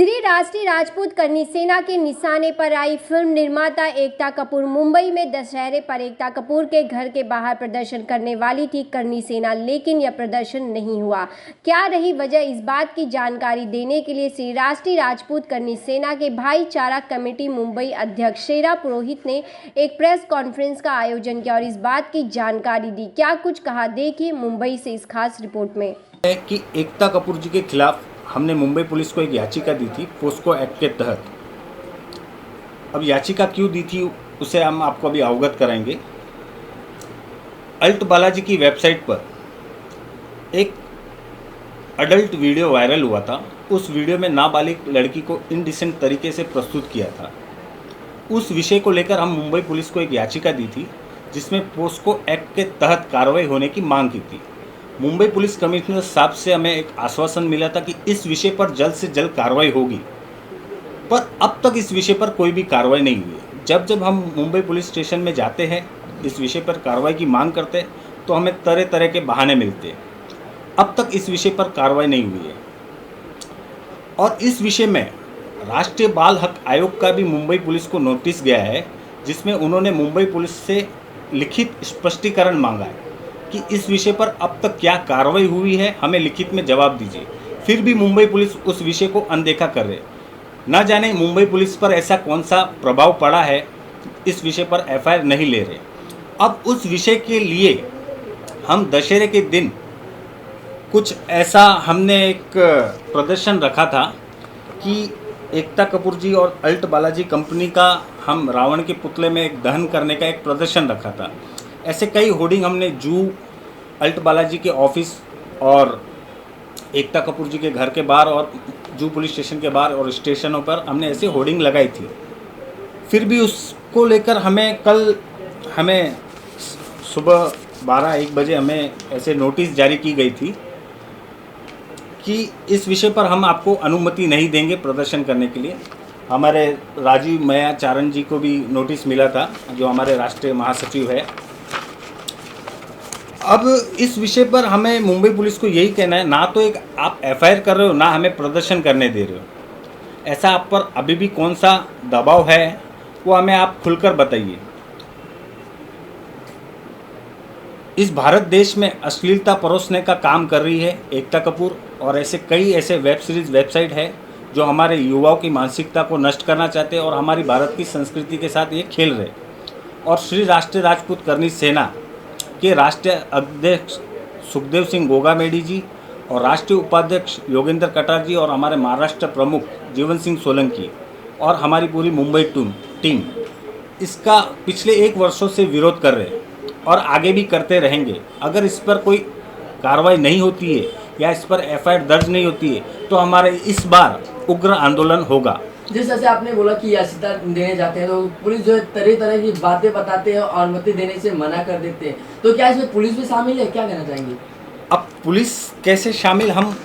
श्री राष्ट्रीय राजपूत करनी सेना के निशाने पर आई फिल्म निर्माता एकता कपूर मुंबई में दशहरे पर एकता कपूर के घर के बाहर प्रदर्शन करने वाली थी करनी सेना, लेकिन यह प्रदर्शन नहीं हुआ। क्या रही वजह, इस बात की जानकारी देने के लिए श्री राष्ट्रीय राजपूत करनी सेना के भाईचारा कमेटी मुंबई अध्यक्ष शेरा पुरोहित ने एक प्रेस कॉन्फ्रेंस का आयोजन किया और इस बात की जानकारी दी। क्या कुछ कहा, देखिए मुंबई से इस खास रिपोर्ट में। कि एकता कपूर जी के खिलाफ हमने मुंबई पुलिस को एक याचिका दी थी पोस्को एक्ट के तहत। अब याचिका क्यों दी थी उसे हम आपको अभी अवगत कराएंगे। अल्ट बालाजी की वेबसाइट पर एक अडल्ट वीडियो वायरल हुआ था। उस वीडियो में नाबालिग लड़की को इनडिसेंट तरीके से प्रस्तुत किया था। उस विषय को लेकर हम मुंबई पुलिस को एक याचिका दी थी जिसमें पोस्को एक्ट के तहत कार्रवाई होने की मांग की थी। मुंबई पुलिस कमिश्नर साहब से हमें एक आश्वासन मिला था कि इस विषय पर जल्द से जल्द कार्रवाई होगी, पर अब तक इस विषय पर कोई भी कार्रवाई नहीं हुई है। जब जब हम मुंबई पुलिस स्टेशन में जाते हैं, इस विषय पर कार्रवाई की मांग करते हैं, तो हमें तरह तरह के बहाने मिलते हैं। अब तक इस विषय पर कार्रवाई नहीं हुई है। और इस विषय में राष्ट्रीय बाल हक आयोग का भी मुंबई पुलिस को नोटिस गया है, जिसमें उन्होंने मुंबई पुलिस से लिखित स्पष्टीकरण मांगा है कि इस विषय पर अब तक क्या कार्रवाई हुई है, हमें लिखित में जवाब दीजिए। फिर भी मुंबई पुलिस उस विषय को अनदेखा कर रहे। ना जाने मुंबई पुलिस पर ऐसा कौन सा प्रभाव पड़ा है, इस विषय पर एफआईआर नहीं ले रहे। अब उस विषय के लिए हम दशहरे के दिन कुछ ऐसा हमने एक प्रदर्शन रखा था कि एकता कपूर जी और अल्ट बालाजी कंपनी का हम रावण के पुतले में एक दहन करने का एक प्रदर्शन रखा था। ऐसे कई होर्डिंग हमने जू, अल्ट बालाजी के ऑफिस और एकता कपूर जी के घर के बाहर और जू पुलिस स्टेशन के बाहर और स्टेशनों पर हमने ऐसे होर्डिंग लगाई थी। फिर भी उसको लेकर हमें सुबह 12-1 बजे हमें ऐसे नोटिस जारी की गई थी कि इस विषय पर हम आपको अनुमति नहीं देंगे प्रदर्शन करने के लिए। हमारे राजीव मयाचारण जी को भी नोटिस मिला था, जो हमारे राष्ट्रीय महासचिव है। अब इस विषय पर हमें मुंबई पुलिस को यही कहना है, ना तो एक आप एफआईआर कर रहे हो, ना हमें प्रदर्शन करने दे रहे हो। ऐसा आप पर अभी भी कौन सा दबाव है, वो हमें आप खुलकर बताइए। इस भारत देश में अश्लीलता परोसने का काम कर रही है एकता कपूर, और ऐसे कई ऐसे वेब सीरीज़ वेबसाइट है जो हमारे युवाओं की मानसिकता को नष्ट करना चाहते हैं और हमारी भारत की संस्कृति के साथ ये खेल रहे। और श्री राष्ट्रीय राजपूत करनी सेना के राष्ट्रीय अध्यक्ष सुखदेव सिंह गोगामेडी जी और राष्ट्रीय उपाध्यक्ष योगेंद्र कटार जी और हमारे महाराष्ट्र प्रमुख जीवन सिंह सोलंकी और हमारी पूरी मुंबई टीम इसका पिछले 1 वर्षों से विरोध कर रहे हैं और आगे भी करते रहेंगे। अगर इस पर कोई कार्रवाई नहीं होती है या इस पर एफआईआर दर्ज नहीं होती है तो हमारे इस बार उग्र आंदोलन होगा। जिस जैसे आपने बोला कि याचिका देने जाते हैं तो पुलिस जो है तरह तरह की बातें बताते हैं और अनुमति देने से मना कर देते हैं, तो क्या इसमें पुलिस भी शामिल है, क्या कहना चाहेंगे? अब पुलिस कैसे शामिल, हम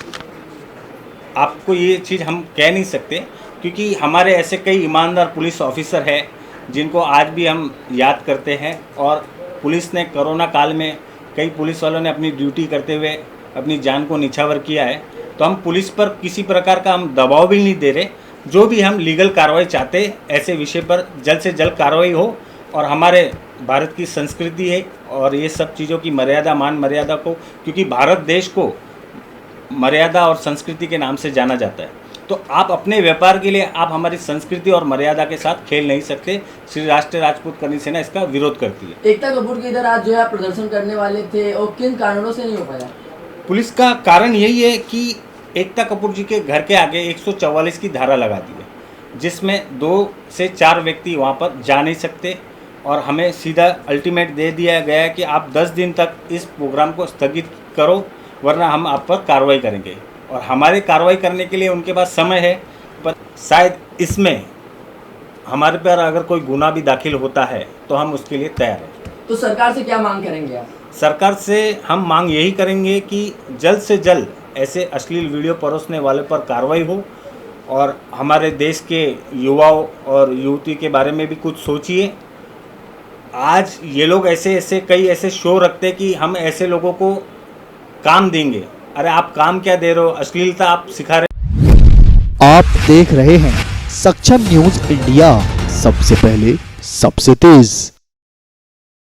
आपको ये चीज़ हम कह नहीं सकते, क्योंकि हमारे ऐसे कई ईमानदार पुलिस ऑफिसर हैं जिनको आज भी हम याद करते हैं। और पुलिस ने कोरोना काल में कई पुलिस वालों ने अपनी ड्यूटी करते हुए अपनी जान को निछावर किया है। तो हम पुलिस पर किसी प्रकार का हम दबाव भी नहीं दे रहे। जो भी हम लीगल कार्रवाई चाहते हैं, ऐसे विषय पर जल्द से जल्द कार्रवाई हो और हमारे भारत की संस्कृति है और ये सब चीज़ों की मर्यादा, मान मर्यादा को, क्योंकि भारत देश को मर्यादा और संस्कृति के नाम से जाना जाता है। तो आप अपने व्यापार के लिए आप हमारी संस्कृति और मर्यादा के साथ खेल नहीं सकते। श्री राष्ट्रीय राजपूत करनी सेना इसका विरोध करती है। एकता कपूर के इधर आज जो है प्रदर्शन करने वाले थे और किन कारणों से नहीं हो पाया? पुलिस का कारण यही है कि एकता कपूर जी के घर के आगे 144 की धारा लगा दी है, जिसमें 2 से 4 व्यक्ति वहां पर जा नहीं सकते। और हमें सीधा अल्टीमेट दे दिया गया है कि आप 10 दिन तक इस प्रोग्राम को स्थगित करो, वरना हम आप पर कार्रवाई करेंगे। और हमारे कार्रवाई करने के लिए उनके पास समय है, पर शायद इसमें हमारे पर अगर कोई गुनाह भी दाखिल होता है तो हम उसके लिए तैयार हैं। तो सरकार से क्या मांग करेंगे आप? सरकार से हम मांग यही करेंगे कि जल्द से जल्द ऐसे अश्लील वीडियो परोसने वाले पर कार्रवाई हो और हमारे देश के युवाओं और युवती के बारे में भी कुछ सोचिए। आज ये लोग ऐसे कई ऐसे शो रखते कि हम ऐसे लोगों को काम देंगे। अरे आप काम क्या दे रहे हो, अश्लीलता आप सिखा रहे आप देख रहे हैं सक्षम न्यूज इंडिया, सबसे पहले सबसे तेज।